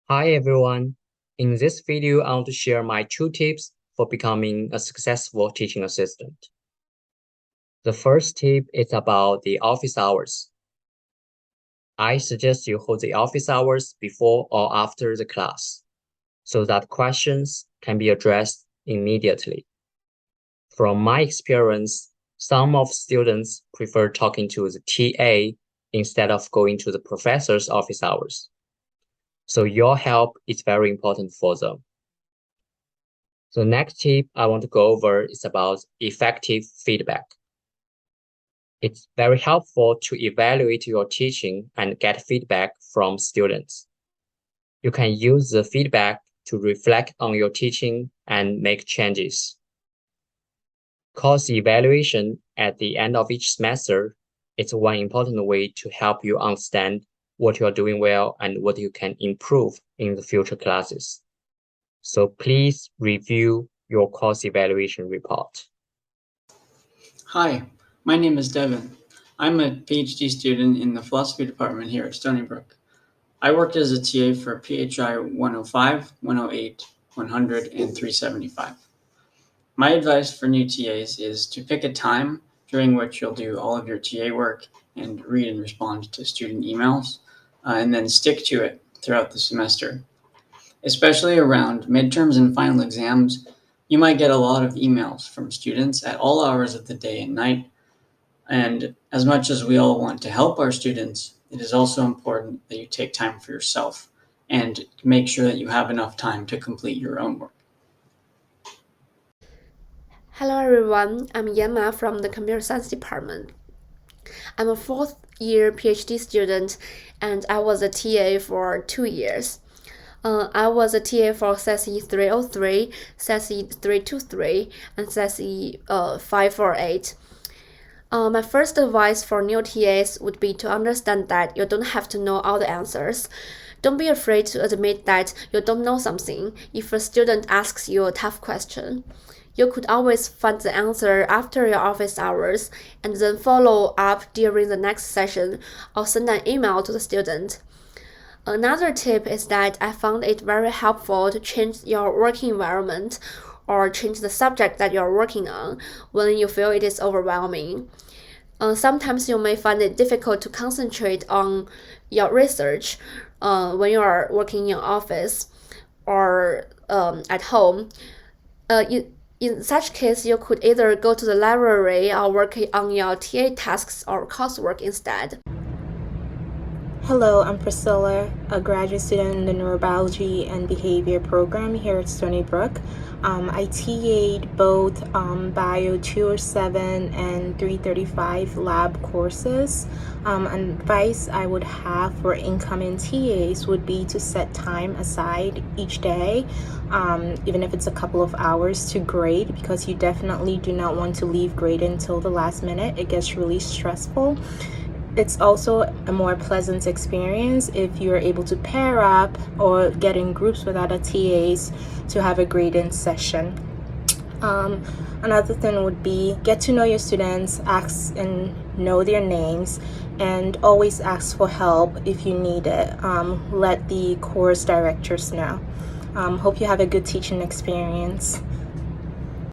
Hi everyone. In this video, I want to share my 2 tips for becoming a successful teaching assistant. The first tip is about the office hours. I suggest you hold the office hours before or after the class so that questions can be addressed immediately. From my experience, some of students prefer talking to the TA instead of going to the professor's office hours. So your help is very important for them. The next tip I want to go over is about effective feedback. It's very helpful to evaluate your teaching and get feedback from students. You can use the feedback to reflect on your teaching and make changes. Course evaluation at the end of each semester is one important way to help you understand what you're doing well and what you can improve in the future classes. So please review your course evaluation report. Hi, my name is Devin. I'm a PhD student in the philosophy department here at Stony Brook. I worked as a TA for PHI 105, 108, 100, and 375. My advice for new TAs is to pick a time during which you'll do all of your TA work and read and respond to student emails, and then stick to it throughout the semester. Especially around midterms and final exams, you might get a lot of emails from students at all hours of the day and night. And as much as we all want to help our students, it is also important that you take time for yourself and make sure that you have enough time to complete your own work. Hello everyone, I'm Yema from the Computer Science Department. I'm a fourth year PhD student and I was a TA for 2 years. I was a TA for SESI 303, SESI 323, and SESI 548. My first advice for new TAs would be to understand that you don't have to know all the answers. Don't be afraid to admit that you don't know something if a student asks you a tough question. You could always find the answer after your office hours and then follow up during the next session or send an email to the student. Another tip is that I found it very helpful to change your working environment or change the subject that you're working on when you feel it is overwhelming. Sometimes you may find it difficult to concentrate on your research when you are working in your office or at home. In such case, you could either go to the library or work on your TA tasks or coursework instead. Hello, I'm Priscilla, a graduate student in the Neurobiology and Behavior program here at Stony Brook. I TA'd both Bio 207 and 335 lab courses. Advice I would have for incoming TAs would be to set time aside each day, even if it's a couple of hours, to grade, because you definitely do not want to leave grading until the last minute. It gets really stressful. It's also a more pleasant experience if you're able to pair up or get in groups with other TAs to have a grading session. Another thing would be get to know your students, ask and know their names, and always ask for help if you need it. Let the course directors know. Hope you have a good teaching experience.